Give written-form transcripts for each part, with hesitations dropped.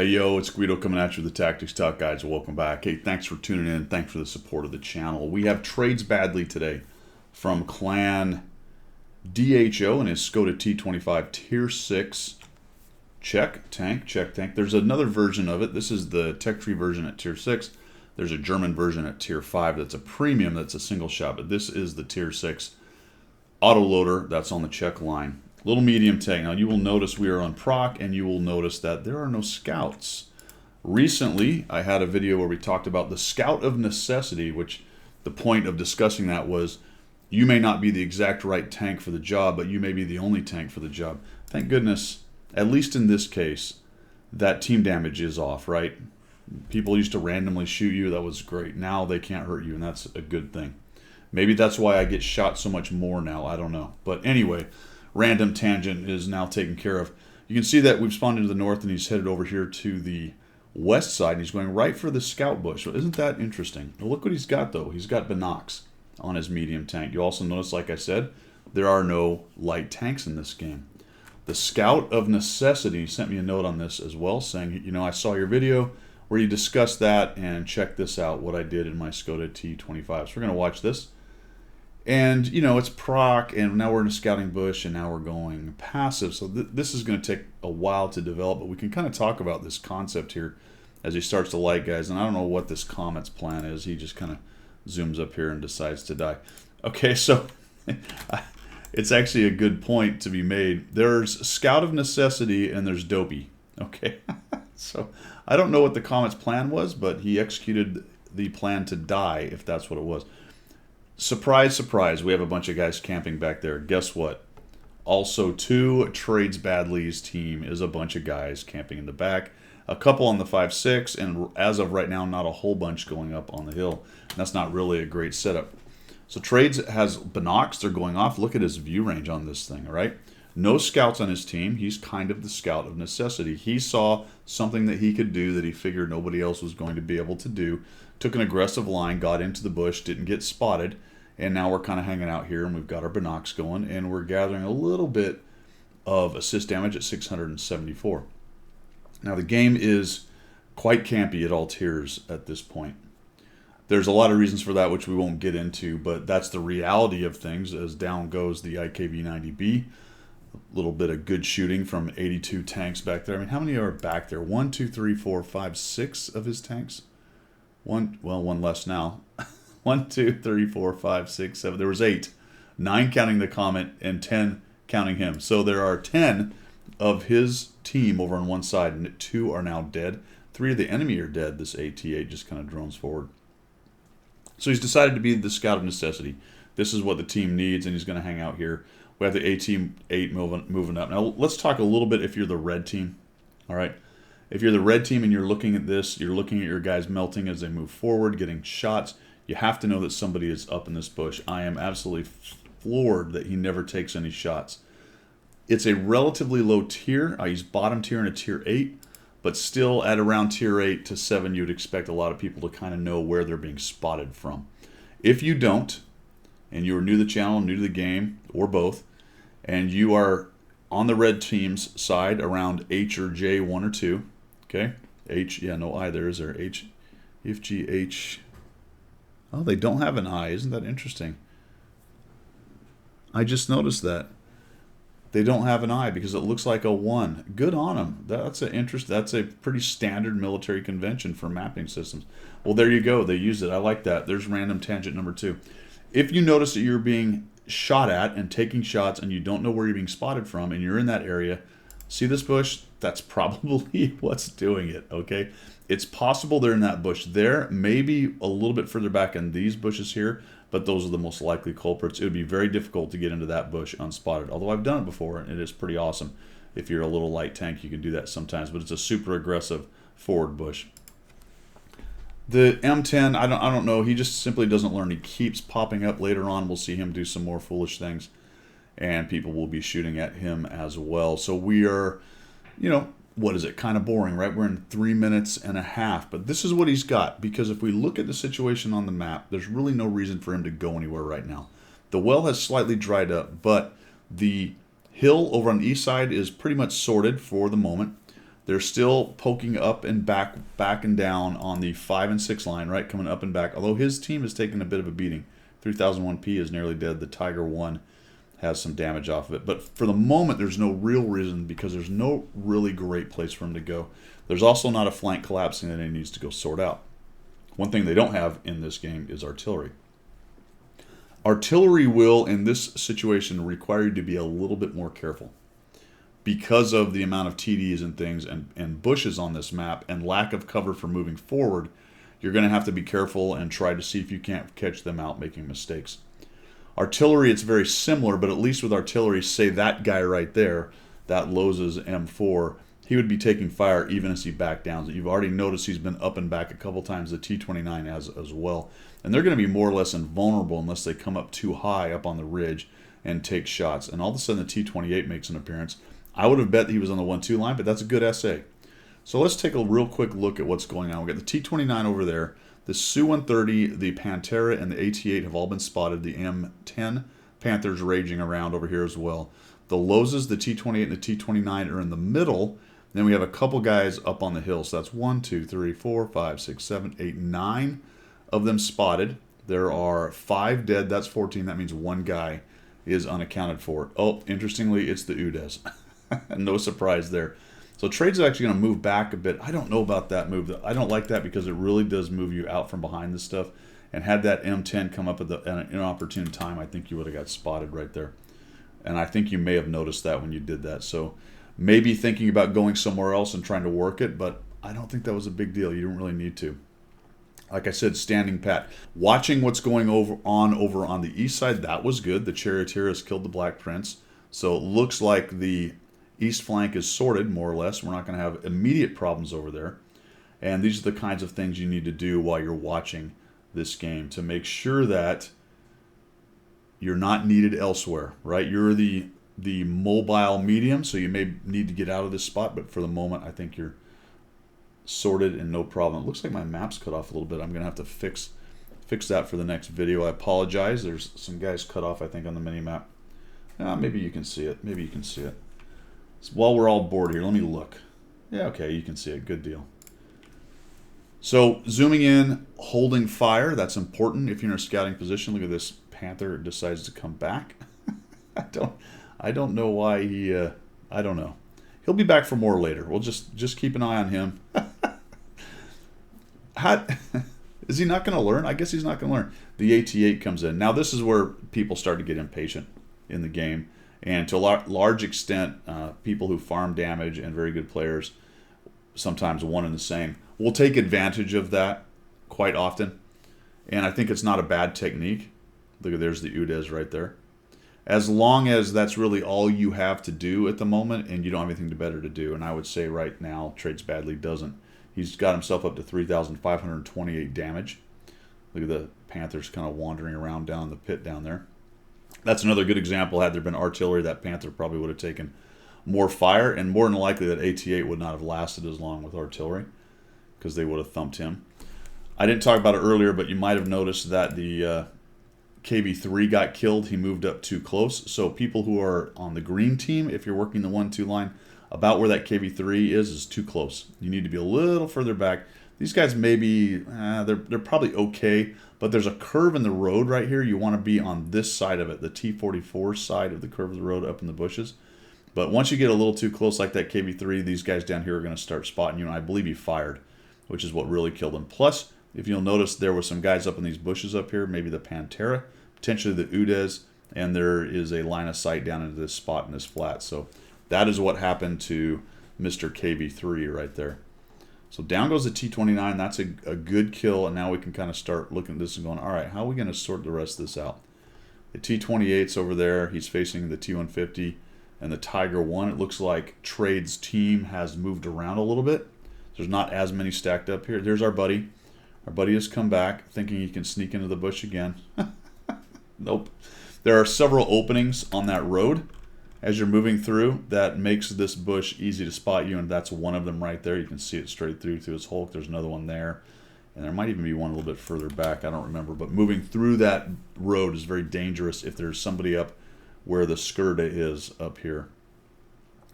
Hey yo, it's Guido coming at you with the Tactics Talk guys. Welcome back. Hey, thanks for tuning in. Thanks for the support of the channel. We have trades badly today from Clan DHO and his Skoda T25 Tier 6 check tank. There's another version of it. This is the tech tree version at Tier 6. There's a German version at Tier 5 that's a premium, that's a single shot, but this is the Tier 6 autoloader that's on the check line. Little medium tank. Now you will notice we are on proc, and you will notice that there are no scouts. Recently, I had a video where we talked about the scout of necessity, which the point of discussing that was you may not be the exact right tank for the job, but you may be the only tank for the job. Thank goodness, at least in this case, that team damage is off, right? People used to randomly shoot you. That was great. Now they can't hurt you, and that's a good thing. Maybe that's why I get shot so much more now. I don't know. But anyway, random tangent is now taken care of. You can see that we've spawned into the north, and he's headed over here to the west side, and he's going right for the scout bush. Well, isn't that interesting? Well, look what he's got, though. He's got Binocs on his medium tank. You also notice, like I said, there are no light tanks in this game. The scout of necessity sent me a note on this as well, saying, you know, I saw your video where you discussed that, and check this out, what I did in my Skoda T25. So we're going to watch this. And, you know, it's proc, and now we're in a scouting bush, and now we're going passive. So this is going to take a while to develop, but we can kind of talk about this concept here as he starts to light guys. And I don't know what this Comet's plan is. He just kind of zooms up here and decides to die. Okay, so it's actually a good point to be made. There's Scout of Necessity, and there's Dopey. Okay, so I don't know what the Comet's plan was, but he executed the plan to die, if that's what it was. Surprise, surprise, we have a bunch of guys camping back there. Guess what? Also, two Trades Badly's team is a bunch of guys camping in the back. A couple on the 5.6, and as of right now, not a whole bunch going up on the hill. And that's not really a great setup. So Trades has Binocs. They're going off. Look at his view range on this thing, all right? No scouts on his team. He's kind of the scout of necessity. He saw something that he could do that he figured nobody else was going to be able to do. Took an aggressive line, got into the bush, didn't get spotted, and now we're kind of hanging out here, and we've got our Binocs going, and we're gathering a little bit of assist damage at 674. Now the game is quite campy at all tiers at this point. There's a lot of reasons for that, which we won't get into, but that's the reality of things as down goes the IKV-90B. A little bit of good shooting from 82 tanks back there. I mean, how many are back there? 1, 2, 3, 4, 5, 6 of his tanks? One less now. 1, 2, 3, 4, 5, 6, 7. There was 8. 9 counting the Comet and 10 counting him. So there are 10 of his team over on one side, and 2 are now dead. 3 of the enemy are dead. This AT-8 just kind of drones forward. So he's decided to be the scout of necessity. This is what the team needs, and he's going to hang out here. We have the AT-8 moving up. Now let's talk a little bit if you're the red team. All right. If you're the red team and you're looking at this, you're looking at your guys melting as they move forward, getting shots. You have to know that somebody is up in this bush. I am absolutely floored that he never takes any shots. It's a relatively low tier. I use bottom tier in a tier 8, but still at around tier 8 to 7, you'd expect a lot of people to kind of know where they're being spotted from. If you don't, and you are new to the channel, new to the game, or both, and you are on the red team's side around H or J, 1 or 2, okay? H, yeah, no I there, is there? H, if G, H. Oh, they don't have an I. Isn't that interesting? I just noticed that. They don't have an I because it looks like a 1. Good on them. That's a pretty standard military convention for mapping systems. Well, there you go. They used it. I like that. There's random tangent number 2. If you notice that you're being shot at and taking shots and you don't know where you're being spotted from and you're in that area, see this bush? That's probably what's doing it, okay? It's possible they're in that bush there, maybe a little bit further back in these bushes here, but those are the most likely culprits. It would be very difficult to get into that bush unspotted, although I've done it before, and it is pretty awesome. If you're a little light tank, you can do that sometimes, but it's a super aggressive forward bush. The M10, I don't know. He just simply doesn't learn. He keeps popping up. Later on, we'll see him do some more foolish things, and people will be shooting at him as well. So we are, you know, what is it? Kind of boring, right? We're in 3 minutes and a half, but this is what he's got, because if we look at the situation on the map, there's really no reason for him to go anywhere right now. The well has slightly dried up, but the hill over on the east side is pretty much sorted for the moment. They're still poking up and back and down on the 5 and 6 line, right? Coming up and back. Although his team has taken a bit of a beating. 3001P is nearly dead. The Tiger 1 has some damage off of it. But for the moment, there's no real reason because there's no really great place for him to go. There's also not a flank collapsing that he needs to go sort out. One thing they don't have in this game is artillery. Artillery will, in this situation, require you to be a little bit more careful because of the amount of TDs and things and bushes on this map and lack of cover for moving forward. You're going to have to be careful and try to see if you can't catch them out making mistakes. Artillery, it's very similar, but at least with artillery, say that guy right there, that Loz's M4, he would be taking fire even as he back down. You've already noticed he's been up and back a couple times, the T-29 as well. And they're going to be more or less invulnerable unless they come up too high up on the ridge and take shots. And all of a sudden the T-28 makes an appearance. I would have bet that he was on the 1-2 line, but that's a good SA. So let's take a real quick look at what's going on. We've got the T-29 over there. The Su-130, the Pantera, and the AT-8 have all been spotted. The M10 Panthers raging around over here as well. The Lozes, the T-28, and the T-29 are in the middle. Then we have a couple guys up on the hill. So that's 1, 2, 3, 4, 5, 6, 7, 8, 9 of them spotted. There are 5 dead. That's 14. That means 1 guy is unaccounted for. Oh, interestingly, it's the UDES. No surprise there. So Trades is actually going to move back a bit. I don't know about that move. I don't like that because it really does move you out from behind this stuff. And had that M10 come up at an inopportune time, I think you would have got spotted right there. And I think you may have noticed that when you did that. So maybe thinking about going somewhere else and trying to work it, but I don't think that was a big deal. You didn't really need to. Like I said, standing pat. Watching what's going over on the east side, that was good. The Charioteer has killed the Black Prince. So it looks like the east flank is sorted, more or less. We're not going to have immediate problems over there. And these are the kinds of things you need to do while you're watching this game to make sure that you're not needed elsewhere, right? You're the mobile medium, so you may need to get out of this spot, but for the moment, I think you're sorted and no problem. It looks like my map's cut off a little bit. I'm going to have to fix that for the next video. I apologize. There's some guys cut off, I think, on the mini-map. Maybe you can see it. Maybe you can see it. So while we're all bored here, let me look. Yeah, okay, you can see it. Good deal. So zooming in, holding fire, that's important if you're in a scouting position. Look at this. Panther decides to come back. I don't know why he, I don't know. He'll be back for more later. We'll just keep an eye on him. Is he not going to learn? I guess he's not going to learn. The AT-8 comes in. Now this is where people start to get impatient in the game. And to a large extent, people who farm damage and very good players, sometimes one and the same, will take advantage of that quite often. And I think it's not a bad technique. Look at, there's the UDES right there. As long as that's really all you have to do at the moment and you don't have anything better to do. And I would say right now, Trades Badly doesn't. He's got himself up to 3,528 damage. Look at the Panthers kind of wandering around down the pit down there. That's another good example. Had there been artillery, that Panther probably would have taken more fire, and more than likely that AT-8 would not have lasted as long with artillery because they would have thumped him. I didn't talk about it earlier, but you might have noticed that the KB3 got killed. He moved up too close. So people who are on the green team, if you're working the 1-2 line, about where that KB3 is too close. You need to be a little further back. These guys maybe, they're probably okay, but there's a curve in the road right here. You want to be on this side of it, the T-44 side of the curve of the road up in the bushes. But once you get a little too close like that KB3, these guys down here are going to start spotting you, and I believe he fired, which is what really killed him. Plus, if you'll notice, there were some guys up in these bushes up here, maybe the Pantera, potentially the UDES, and there is a line of sight down into this spot in this flat. So that is what happened to Mr. KB3 right there. So down goes the T-29. That's a good kill, and now we can kind of start looking at this and going, all right, how are we going to sort the rest of this out? The T-28's over there. He's facing the T-150 and the Tiger 1. It looks like Trade's team has moved around a little bit. There's not as many stacked up here. There's our buddy. Our buddy has come back, thinking he can sneak into the bush again. Nope. There are several openings on that road as you're moving through that makes this bush easy to spot you, and that's one of them right there. You can see it straight through its hulk. There's another one there, and there might even be one a little bit further back. I don't remember, but moving through that road is very dangerous if there's somebody up where the Skurda is up here.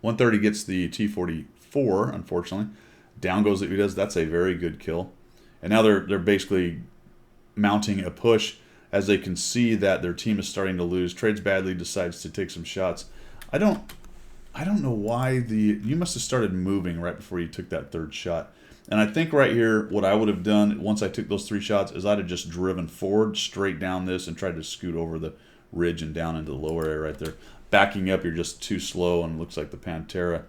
130 gets the T-44 4, unfortunately. Down goes the Udas. That's a very good kill. And now they're basically mounting a push as they can see that their team is starting to lose. Trades Badly decides to take some shots. I don't know why you must have started moving right before you took that third shot. And I think right here, what I would have done once I took those 3 shots is I'd have just driven forward straight down this and tried to scoot over the ridge and down into the lower area right there. Backing up, you're just too slow, and it looks like the Pantera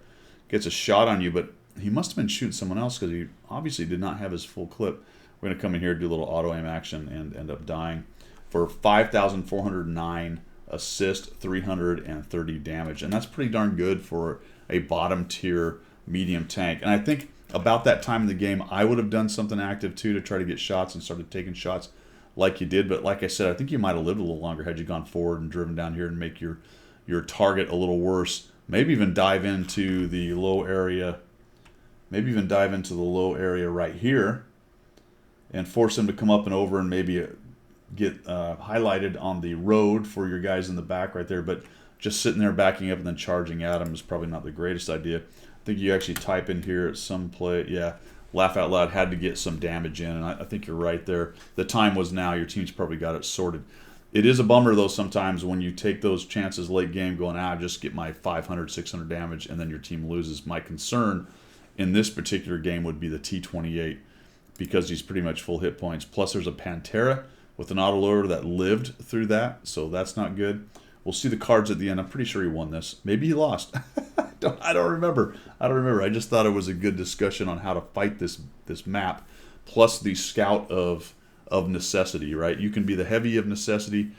gets a shot on you, but he must have been shooting someone else because he obviously did not have his full clip. We're going to come in here, do a little auto-aim action, and end up dying for 5,409 assist, 330 damage. And that's pretty darn good for a bottom-tier medium tank. And I think about that time in the game, I would have done something active too to try to get shots and started taking shots like you did. But like I said, I think you might have lived a little longer had you gone forward and driven down here and make your target a little worse. Maybe even dive into the low area. Maybe even dive into the low area right here and force him to come up and over and maybe get highlighted on the road for your guys in the back right there. But just sitting there backing up and then charging at him is probably not the greatest idea. I think you actually type in here at some play, yeah, laugh out loud, had to get some damage in, and I think you're right there. The time was now. Your team's probably got it sorted. It is a bummer, though, sometimes when you take those chances late game going, just get my 500, 600 damage, and then your team loses. My concern in this particular game would be the T-28 because he's pretty much full hit points. Plus, there's a Pantera with an autoloader that lived through that, so that's not good. We'll see the cards at the end. I'm pretty sure he won this. Maybe he lost. I don't remember. I just thought it was a good discussion on how to fight this map, plus the scout of necessity, right? You can be the heavy of necessity.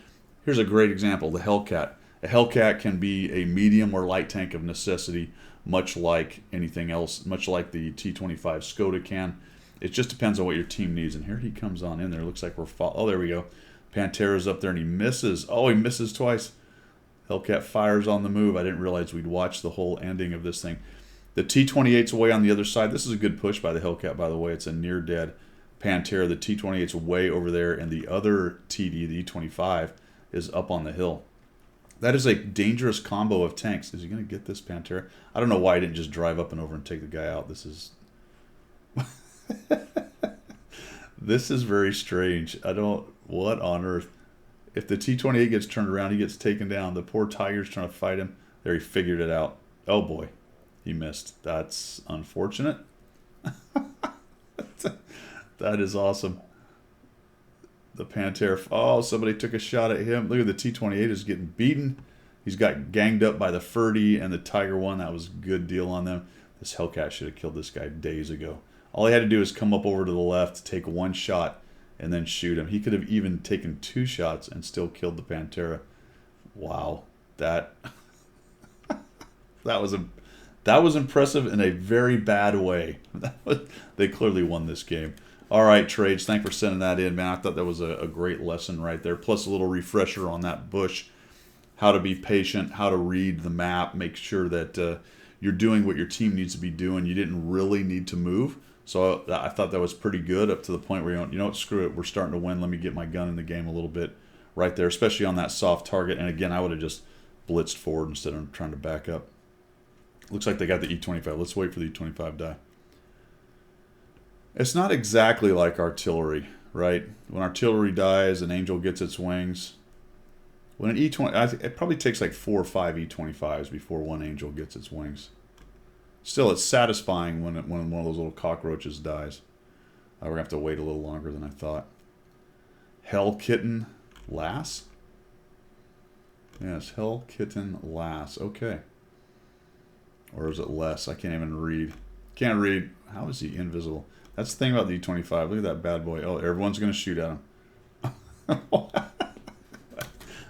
Here's a great example, the Hellcat. A Hellcat can be a medium or light tank of necessity, much like anything else, much like the T-25 Skoda can. It just depends on what your team needs. And here he comes on in there. Looks like we're oh, there we go. Pantera's up there and he misses. Oh, he misses twice. Hellcat fires on the move. I didn't realize we'd watch the whole ending of this thing. The T-28's away on the other side. This is a good push by the Hellcat, by the way. It's a near dead Pantera. The T-28's way over there, and the other TD, the E-25, is up on the hill. That is a dangerous combo of tanks. Is he going to get this Pantera? I don't know why I didn't just drive up and over and take the guy out. This is... This is very strange. What on earth? If the T-28 gets turned around, he gets taken down. The poor Tiger's trying to fight him. There, he figured it out. Oh, boy. He missed. That's unfortunate. That is awesome. The Pantera. Oh, somebody took a shot at him. Look at the T-28 is getting beaten. He's got ganged up by the Ferdy and the Tiger one. That was a good deal on them. This Hellcat should have killed this guy days ago. All he had to do is come up over to the left, take one shot, and then shoot him. He could have even taken 2 shots and still killed the Pantera. Wow. That was impressive in a very bad way. They clearly won this game. All right, Trades, thanks for sending that in, man. I thought that was a great lesson right there. Plus a little refresher on that bush, how to be patient, how to read the map, make sure that you're doing what your team needs to be doing. You didn't really need to move. So I thought that was pretty good up to the point where you know what, screw it, we're starting to win. Let me get my gun in the game a little bit right there, especially on that soft target. And again, I would have just blitzed forward instead of trying to back up. Looks like they got the E-25. Let's wait for the E-25 die. It's not exactly like artillery, right? When artillery dies, an Angel gets its wings. When an E-20, it probably takes like 4 or 5 E-25s before one Angel gets its wings. Still, it's satisfying when one of those little cockroaches dies. We're going to have to wait a little longer than I thought. Hell Kitten Lass? Yes, Hell Kitten Lass. Okay. Or is it less? I can't even read. Can't read. How is he invisible? That's the thing about the E-25. Look at that bad boy. Oh, everyone's going to shoot at him.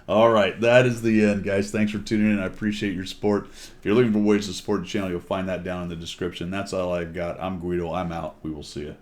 All right, that is the end, guys. Thanks for tuning in. I appreciate your support. If you're looking for ways to support the channel, you'll find that down in the description. That's all I've got. I'm Guido. I'm out. We will see you.